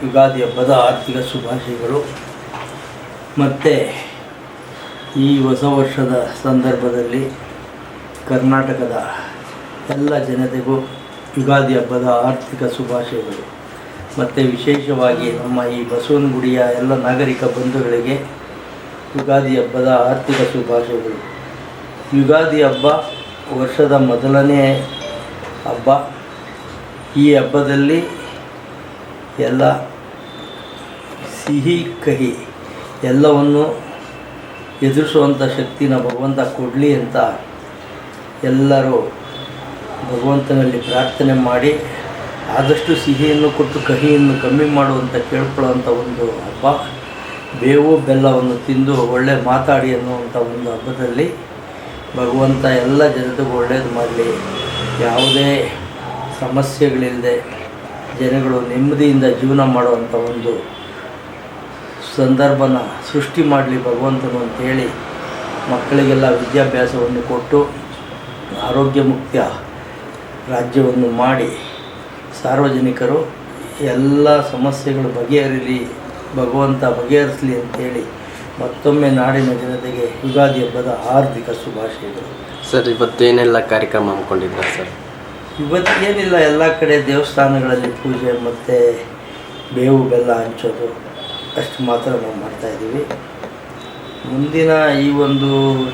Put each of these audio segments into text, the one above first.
ಯುಗಾದಿ ಹಬ್ಬದ ಆರ್ಥಿಕ ಶುಭಾಶಯಗಳು. ಮತ್ತು ಈ ಹೊಸ ವರ್ಷದ ಸಂದರ್ಭದಲ್ಲಿ ಕರ್ನಾಟಕದ ಎಲ್ಲ ಜನತೆಗೂ ಯುಗಾದಿ ಹಬ್ಬದ ಆರ್ಥಿಕ ಶುಭಾಶಯಗಳು. ಮತ್ತು ವಿಶೇಷವಾಗಿ ನಮ್ಮ ಈ ಬಸವನಗುಡಿಯ ಎಲ್ಲ ನಾಗರಿಕ ಬಂಧುಗಳಿಗೆ ಯುಗಾದಿ ಹಬ್ಬದ ಆರ್ಥಿಕ ಶುಭಾಶಯಗಳು. ಯುಗಾದಿ ಹಬ್ಬ ವರ್ಷದ ಮೊದಲನೇ ಹಬ್ಬ. ಈ ಹಬ್ಬದಲ್ಲಿ ಎಲ್ಲ ಸಿಹಿ ಕಹಿ ಎಲ್ಲವನ್ನು ಎದುರಿಸುವಂಥ ಶಕ್ತಿನ ಭಗವಂತ ಕೊಡಲಿ ಅಂತ ಎಲ್ಲರೂ ಭಗವಂತನಲ್ಲಿ ಪ್ರಾರ್ಥನೆ ಮಾಡಿ ಆದಷ್ಟು ಸಿಹಿಯನ್ನು ಕೊಟ್ಟು ಕಹಿಯನ್ನು ಕಮ್ಮಿ ಮಾಡುವಂಥ ಕೇಳ್ಕೊಳ್ಳುವಂಥ ಒಂದು ಹಬ್ಬ. ಬೇವು ಬೆಲ್ಲವನ್ನು ತಿಂದು ಒಳ್ಳೆ ಮಾತಾಡಿ ಅನ್ನುವಂಥ ಒಂದು ಹಬ್ಬದಲ್ಲಿ ಭಗವಂತ ಎಲ್ಲ ಜನತೆಗೂ ಒಳ್ಳೆಯದು ಮಾಡಲಿ. ಯಾವುದೇ ಸಮಸ್ಯೆಗಳಿಲ್ಲದೆ ಜನಗಳು ನೆಮ್ಮದಿಯಿಂದ ಜೀವನ ಮಾಡುವಂಥ ಒಂದು ಸಂದರ್ಭನ ಸೃಷ್ಟಿ ಮಾಡಲಿ ಭಗವಂತನು ಅಂತೇಳಿ ಮಕ್ಕಳಿಗೆಲ್ಲ ವಿದ್ಯಾಭ್ಯಾಸವನ್ನು ಕೊಟ್ಟು ಆರೋಗ್ಯ ಮುಕ್ತ ರಾಜ್ಯವನ್ನು ಮಾಡಿ ಸಾರ್ವಜನಿಕರು ಎಲ್ಲ ಸಮಸ್ಯೆಗಳು ಬಗೆಹರಿಲಿ, ಭಗವಂತ ಬಗೆಹರಿಸಲಿ ಅಂತೇಳಿ ಮತ್ತೊಮ್ಮೆ ನಾಡಿನ ಜನತೆಗೆ ಯುಗಾದಿ ಹಬ್ಬದ ಹಾರ್ದಿಕ ಶುಭಾಶಯಗಳು. ಸರ್, ಇವತ್ತೇನೆಲ್ಲ ಕಾರ್ಯಕ್ರಮ ಹಮ್ಮಿಕೊಂಡಿದ್ರ ಸರ್? ಇವತ್ತೇನಿಲ್ಲ, ಎಲ್ಲ ಕಡೆ ದೇವಸ್ಥಾನಗಳಲ್ಲಿ ಪೂಜೆ ಮತ್ತು ಬೇವು ಬೆಲ್ಲ ಹಂಚೋದು ಅಷ್ಟು ಮಾತ್ರ ನಾವು ಮಾಡ್ತಾಯಿದ್ದೀವಿ. ಮುಂದಿನ ಈ ಒಂದು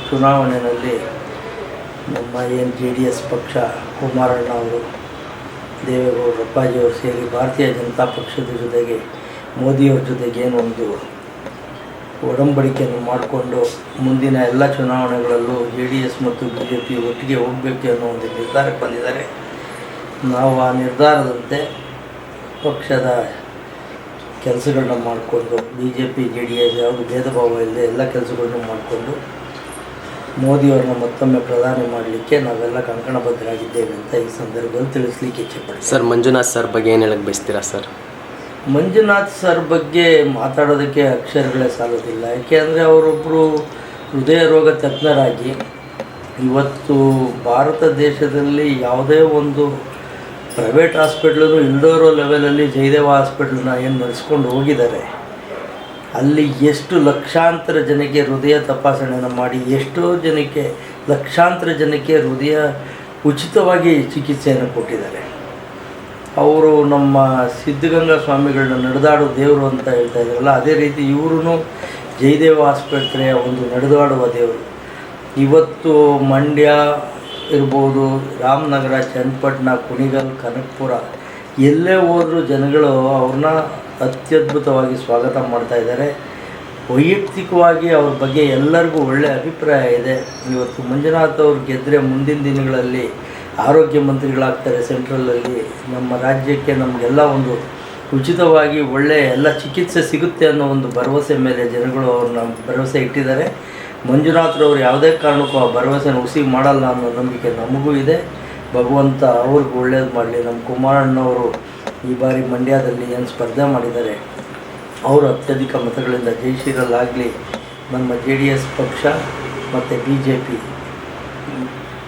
ಚುನಾವಣೆಯಲ್ಲಿ ನಮ್ಮ ಏನು JDS ಪಕ್ಷ ಕುಮಾರಣ್ಣ ಅವರು, ದೇವೇಗೌಡರು, ಅಪ್ಪಾಜಿಯವರು ಸೇರಿ ಭಾರತೀಯ ಜನತಾ ಪಕ್ಷದ ಜೊತೆಗೆ ಮೋದಿಯವ್ರ ಜೊತೆಗೆ ಏನೊಂದು ಒಡಂಬಡಿಕೆಯನ್ನು ಮಾಡಿಕೊಂಡು ಮುಂದಿನ ಎಲ್ಲ ಚುನಾವಣೆಗಳಲ್ಲೂ JDS ಮತ್ತು BJP ಒಟ್ಟಿಗೆ ಹೋಗಬೇಕು ಅನ್ನೋ ಒಂದು ನಿರ್ಧಾರಕ್ಕೆ ಬಂದಿದ್ದಾರೆ. ನಾವು ಆ ನಿರ್ಧಾರದಂತೆ ಪಕ್ಷದ ಕೆಲಸಗಳನ್ನ ಮಾಡಿಕೊಂಡು BJP JDS ಯಾವುದು ಭೇದ ಭಾವ ಇಲ್ಲದೆ ಎಲ್ಲ ಕೆಲಸಗಳನ್ನು ಮಾಡಿಕೊಂಡು ಮೋದಿಯವ್ರನ್ನ ಮತ್ತೊಮ್ಮೆ ಪ್ರಧಾನಿ ಮಾಡಲಿಕ್ಕೆ ನಾವೆಲ್ಲ ಕಂಕಣಬದ್ಧರಾಗಿದ್ದೇವೆ ಅಂತ ಈ ಸಂದರ್ಭದಲ್ಲಿ ತಿಳಿಸ್ಲಿಕ್ಕೆ ಇಚ್ಛೆಪಡ್ತೀನಿ. ಸರ್, ಮಂಜುನಾಥ್ ಸರ್ ಬಗ್ಗೆ ಏನು ಹೇಳಕ್ಕೆ ಬಯಸ್ತೀರಾ ಸರ್? ಮಂಜುನಾಥ್ ಸರ್ ಬಗ್ಗೆ ಮಾತಾಡೋದಕ್ಕೆ ಅಕ್ಷರಗಳೇ ಸಾಲೋದಿಲ್ಲ. ಯಾಕೆಂದರೆ ಅವರೊಬ್ಬರು ಹೃದಯ ರೋಗ ತಜ್ಞರಾಗಿ ಇವತ್ತು ಭಾರತ ದೇಶದಲ್ಲಿ ಯಾವುದೇ ಒಂದು ಪ್ರೈವೇಟ್ ಹಾಸ್ಪಿಟ್ಲೂ ಇಲ್ದೋರೋ ಲೆವೆಲಲ್ಲಿ ಜಯದೇವ ಹಾಸ್ಪಿಟ್ಲನ್ನ ಏನು ನಡೆಸ್ಕೊಂಡು ಹೋಗಿದ್ದಾರೆ. ಅಲ್ಲಿ ಎಷ್ಟು ಲಕ್ಷಾಂತರ ಜನಕ್ಕೆ ಹೃದಯ ತಪಾಸಣೆಯನ್ನು ಮಾಡಿ ಎಷ್ಟೋ ಜನಕ್ಕೆ ಲಕ್ಷಾಂತರ ಜನಕ್ಕೆ ಹೃದಯ ಉಚಿತವಾಗಿ ಚಿಕಿತ್ಸೆಯನ್ನು ಕೊಟ್ಟಿದ್ದಾರೆ. ಅವರು ನಮ್ಮ ಸಿದ್ಧಗಂಗಾ ಸ್ವಾಮಿಗಳನ್ನ ನಡೆದಾಡೋ ದೇವರು ಅಂತ ಹೇಳ್ತಾ ಇದ್ದಾರಲ್ಲ, ಅದೇ ರೀತಿ ಇವರು ಜಯದೇವ ಆಸ್ಪತ್ರೆಯ ಒಂದು ನಡೆದಾಡುವ ದೇವರು. ಇವತ್ತು ಮಂಡ್ಯ ಇರ್ಬೋದು, ರಾಮನಗರ, ಚನ್ನಪಟ್ಟಣ, ಕುಣಿಗಲ್, ಕನಕಪುರ ಎಲ್ಲೇ ಹೋದರೂ ಜನಗಳು ಅವ್ರನ್ನ ಅತ್ಯದ್ಭುತವಾಗಿ ಸ್ವಾಗತ ಮಾಡ್ತಾಯಿದ್ದಾರೆ. ವೈಯಕ್ತಿಕವಾಗಿ ಅವ್ರ ಬಗ್ಗೆ ಎಲ್ಲರಿಗೂ ಒಳ್ಳೆಯ ಅಭಿಪ್ರಾಯ ಇದೆ. ಇವತ್ತು ಮಂಜುನಾಥ್ ಅವ್ರು ಗೆದ್ದರೆ ಮುಂದಿನ ದಿನಗಳಲ್ಲಿ ಆರೋಗ್ಯ ಮಂತ್ರಿಗಳಾಗ್ತಾರೆ ಸೆಂಟ್ರಲಲ್ಲಿ. ನಮ್ಮ ರಾಜ್ಯಕ್ಕೆ ನಮಗೆಲ್ಲ ಒಂದು ಉಚಿತವಾಗಿ ಒಳ್ಳೆಯ ಎಲ್ಲ ಚಿಕಿತ್ಸೆ ಸಿಗುತ್ತೆ ಅನ್ನೋ ಒಂದು ಭರವಸೆ ಮೇಲೆ ಜನಗಳು ಅವ್ರನ್ನ ಭರವಸೆ ಇಟ್ಟಿದ್ದಾರೆ. ಮಂಜುನಾಥ್ರವ್ರು ಯಾವುದೇ ಕಾರಣಕ್ಕೂ ಆ ಭರವಸೆನ ಹುಸಿ ಮಾಡಲ್ಲ ಅನ್ನೋ ನಂಬಿಕೆ ನಮಗೂ ಇದೆ. ಭಗವಂತ ಅವ್ರಿಗೆ ಒಳ್ಳೇದು ಮಾಡಲಿ. ನಮ್ಮ ಕುಮಾರಣ್ಣವರು ಈ ಬಾರಿ ಮಂಡ್ಯದಲ್ಲಿ ಏನು ಸ್ಪರ್ಧೆ ಮಾಡಿದ್ದಾರೆ, ಅವರು ಅತ್ಯಧಿಕ ಮತಗಳಿಂದ ಜಯಶೀಲರಾಗಲಿ. ನಮ್ಮ JDS ಪಕ್ಷ ಮತ್ತು BJP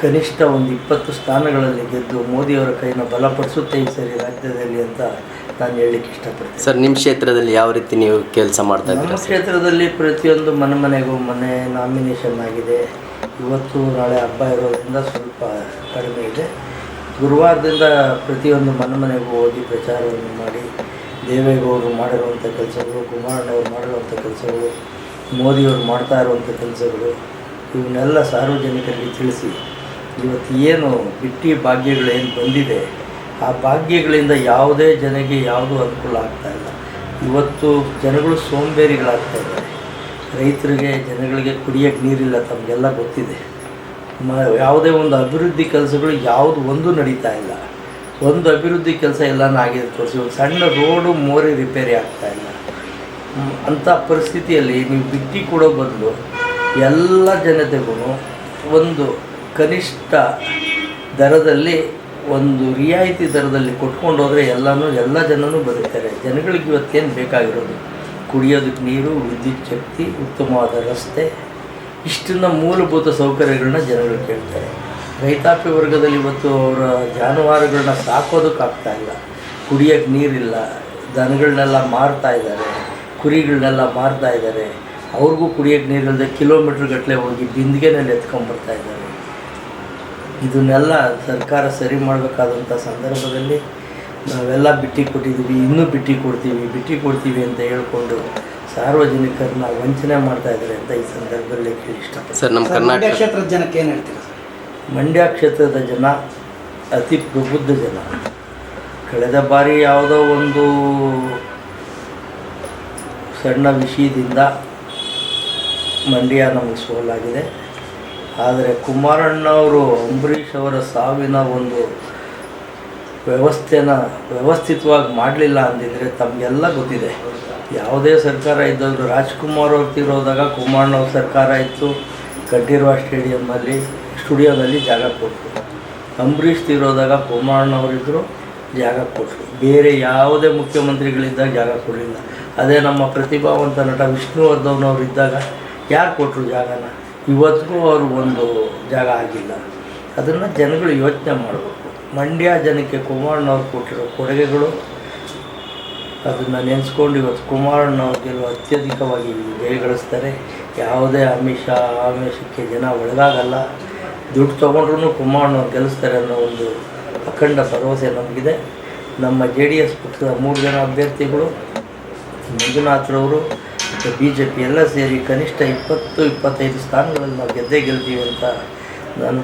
ಕನಿಷ್ಠ ಒಂದು 20 ಸ್ಥಾನಗಳಲ್ಲಿ ಗೆದ್ದು ಮೋದಿಯವರ ಕೈನ ಬಲಪಡಿಸುತ್ತೆ ಈ ಸರಿ ರಾಜ್ಯದಲ್ಲಿ ಅಂತ ನಾನು ಹೇಳಲಿಕ್ಕೆ ಇಷ್ಟಪಡ್ತೀನಿ. ಸರ್, ನಿಮ್ಮ ಕ್ಷೇತ್ರದಲ್ಲಿ ಯಾವ ರೀತಿ ನೀವು ಕೆಲಸ ಮಾಡ್ತಾ ಇದ್ದೀರಾ? ನಮ್ಮ ಕ್ಷೇತ್ರದಲ್ಲಿ ಪ್ರತಿಯೊಂದು ಮನೆಗೂ ಮನೆ ನಾಮಿನೇಷನ್ ಆಗಿದೆ. ಇವತ್ತು ನಾಳೆ ಹಬ್ಬ ಇರೋದ್ರಿಂದ ಸ್ವಲ್ಪ ಕಡಿಮೆ ಇದೆ. ಗುರುವಾರದಿಂದ ಪ್ರತಿಯೊಂದು ಮನೆಗೂ ಹೋಗಿ ಪ್ರಚಾರವನ್ನು ಮಾಡಿ ದೇವೇಗೌಡರು ಮಾಡಿರುವಂಥ ಕೆಲಸಗಳು, ಕುಮಾರಣ್ಣವ್ರು ಮಾಡಿರುವಂಥ ಕೆಲಸಗಳು, ಮೋದಿಯವರು ಮಾಡ್ತಾ ಇರುವಂಥ ಕೆಲಸಗಳು ಇವನ್ನೆಲ್ಲ ಸಾರ್ವಜನಿಕರಿಗೆ ತಿಳಿಸಿ ಇವತ್ತು ಏನು ಬಿಟ್ಟಿ ಭಾಗ್ಯಗಳು ಏನು ಬಂದಿದೆ ಆ ಭಾಗ್ಯಗಳಿಂದ ಯಾವುದೇ ಜನಗೆ ಯಾವುದೂ ಅನುಕೂಲ ಆಗ್ತಾಯಿಲ್ಲ. ಇವತ್ತು ಜನಗಳು ಸೋಂಬೇರಿಗಳಾಗ್ತಾಯಿದ್ದಾರೆ. ರೈತರಿಗೆ, ಜನಗಳಿಗೆ ಕುಡಿಯೋಕ್ಕೆ ನೀರಿಲ್ಲ, ತಮಗೆಲ್ಲ ಗೊತ್ತಿದೆ. ಯಾವುದೇ ಒಂದು ಅಭಿವೃದ್ಧಿ ಕೆಲಸಗಳು ಯಾವುದು ಒಂದು ನಡೀತಾ ಇಲ್ಲ. ಒಂದು ಅಭಿವೃದ್ಧಿ ಕೆಲಸ ಎಲ್ಲನೂ ಆಗಿದೆ ತೋರಿಸಿ. ಒಂದು ಸಣ್ಣ ರೋಡು ಮೋರಿ ರಿಪೇರಿ ಆಗ್ತಾಯಿಲ್ಲ. ಅಂಥ ಪರಿಸ್ಥಿತಿಯಲ್ಲಿ ನೀವು ಬಿಟ್ಟಿ ಕೊಡೋ ಬದಲು ಎಲ್ಲ ಜನತೆಗೂ ಒಂದು ಕನಿಷ್ಠ ದರದಲ್ಲಿ ಒಂದು ರಿಯಾಯಿತಿ ದರದಲ್ಲಿ ಕೊಟ್ಕೊಂಡು ಹೋದರೆ ಎಲ್ಲ ಜನನೂ ಬದುಕ್ತಾರೆ. ಜನಗಳಿಗೆ ಇವತ್ತೇನು ಬೇಕಾಗಿರೋದು ಕುಡಿಯೋದಕ್ಕೆ ನೀರು, ವಿದ್ಯುತ್ ಶಕ್ತಿ, ಉತ್ತಮವಾದ ರಸ್ತೆ, ಇಷ್ಟನ್ನು ಮೂಲಭೂತ ಸೌಕರ್ಯಗಳನ್ನ ಜನಗಳು ಕೇಳ್ತಾರೆ. ರೈತಾಪಿ ವರ್ಗದಲ್ಲಿ ಇವತ್ತು ಅವರ ಜಾನುವಾರುಗಳನ್ನ ಸಾಕೋದಕ್ಕಾಗ್ತಾಯಿಲ್ಲ, ಕುಡಿಯೋಕ್ಕೆ ನೀರಿಲ್ಲ, ದನಗಳನ್ನೆಲ್ಲ ಮಾರ್ತಾ ಇದ್ದಾರೆ, ಕುರಿಗಳನ್ನೆಲ್ಲ ಮಾರ್ತಾ ಇದ್ದಾರೆ. ಅವ್ರಿಗೂ ಕುಡಿಯೋಕ್ಕೆ ನೀರಿಲ್ಲದೆ ಕಿಲೋಮೀಟ್ರ್ ಗಟ್ಟಲೆ ಹೋಗಿ ಬಿಂದಿಗೆನಲ್ಲಿ ಎತ್ಕೊಂಡ್ಬರ್ತಾ ಇದ್ದಾರೆ. ಇದನ್ನೆಲ್ಲ ಸರ್ಕಾರ ಸರಿ ಮಾಡಬೇಕಾದಂಥ ಸಂದರ್ಭದಲ್ಲಿ ನಾವೆಲ್ಲ ಬಿಟ್ಟು ಕೊಟ್ಟಿದ್ದೀವಿ, ಇನ್ನೂ ಬಿಟ್ಟು ಕೊಡ್ತೀವಿ ಅಂತ ಹೇಳ್ಕೊಂಡು ಸಾರ್ವಜನಿಕರನ್ನ ವಂಚನೆ ಮಾಡ್ತಾ ಇದ್ದಾರೆ ಅಂತ ಈ ಸಂದರ್ಭದಲ್ಲಿ ಕೇಳಿ ಇಷ್ಟಪಡ್ತೀನಿ. ಸರ್, ನಮ್ಮ ಮಂಡ್ಯ ಕರ್ನಾಟಕ ಕ್ಷೇತ್ರದ ಜನಕ್ಕೆ ಏನು ಹೇಳ್ತೀರಾ? ಮಂಡ್ಯ ಕ್ಷೇತ್ರದ ಜನ ಅತಿ ಪ್ರಬುದ್ಧ ಜನ. ಕಳೆದ ಬಾರಿ ಯಾವುದೋ ಒಂದು ಸಣ್ಣ ವಿಷಯದಿಂದ ಮಂಡ್ಯ ನಮಗೆ ಸೋಲಾಗಿದೆ. ಆದರೆ ಕುಮಾರಣ್ಣವರು ಅಂಬರೀಷ್ ಅವರ ಸಾವಿನ ಒಂದು ವ್ಯವಸ್ಥಿತವಾಗಿ ಮಾಡಲಿಲ್ಲ ಅಂದಿದ್ರೆ ತಮಗೆಲ್ಲ ಗೊತ್ತಿದೆ. ಯಾವುದೇ ಸರ್ಕಾರ ಇದ್ದರೂ ರಾಜ್ಕುಮಾರ್ ಅವ್ರು ತೀರೋದಾಗ ಕುಮಾರಣ್ಣವ್ರ ಸರ್ಕಾರ ಇತ್ತು, ಕಂಠೀರವ ಸ್ಟುಡಿಯೋದಲ್ಲಿ ಜಾಗ ಕೊಟ್ಟರು. ಅಂಬರೀಷ್ ತೀರೋದಾಗ ಕುಮಾರಣ್ಣವರಿದ್ದರು, ಜಾಗ ಕೊಟ್ಟರು. ಬೇರೆ ಯಾವುದೇ ಮುಖ್ಯಮಂತ್ರಿಗಳಿದ್ದಾಗ ಜಾಗ ಕೊಡಲಿಲ್ಲ. ಅದೇ ನಮ್ಮ ಪ್ರತಿಭಾವಂತ ನಟ ವಿಷ್ಣುವರ್ಧನ್ ಅವರು ಇದ್ದಾಗ ಯಾರು ಕೊಟ್ಟರು ಜಾಗನ? ಇವತ್ತಿಗೂ ಅವರು ಒಂದು ಜಾಗ ಆಗಿಲ್ಲ. ಅದನ್ನು ಜನಗಳು ಯೋಚನೆ ಮಾಡಬೇಕು. ಮಂಡ್ಯ ಜನಕ್ಕೆ ಕುಮಾರಣ್ಣವ್ರು ಕೊಟ್ಟಿರೋ ಕೊಡುಗೆಗಳು ಅದನ್ನು ನೆನೆಸ್ಕೊಂಡು ಇವತ್ತು ಕುಮಾರಣ್ಣವ್ರಿಗೆಲ್ಲ ಅತ್ಯಧಿಕವಾಗಿ ಜಯಗಳಿಸ್ತಾರೆ. ಯಾವುದೇ ಆಮಿಷಕ್ಕೆ ಜನ ಒಳಗಾಗಲ್ಲ. ದುಡ್ಡು ತೊಗೊಂಡ್ರೂ ಕುಮಾರಣ್ಣವ್ರು ಗೆಲ್ಲಿಸ್ತಾರೆ ಅನ್ನೋ ಒಂದು ಅಖಂಡ ಭರವಸೆ ನಮಗಿದೆ. ನಮ್ಮ JDS ಪಕ್ಷದ 3 ಜನ ಅಭ್ಯರ್ಥಿಗಳು, ಮಂಜುನಾಥ್ರವರು ಮತ್ತು BJP ಎಲ್ಲ ಸೇರಿ ಕನಿಷ್ಠ 20-25 ಸ್ಥಾನಗಳಲ್ಲಿ ನಾವು ಗೆದ್ದೇ ಗೆಲ್ತೀವಿ ಅಂತ ನಾನು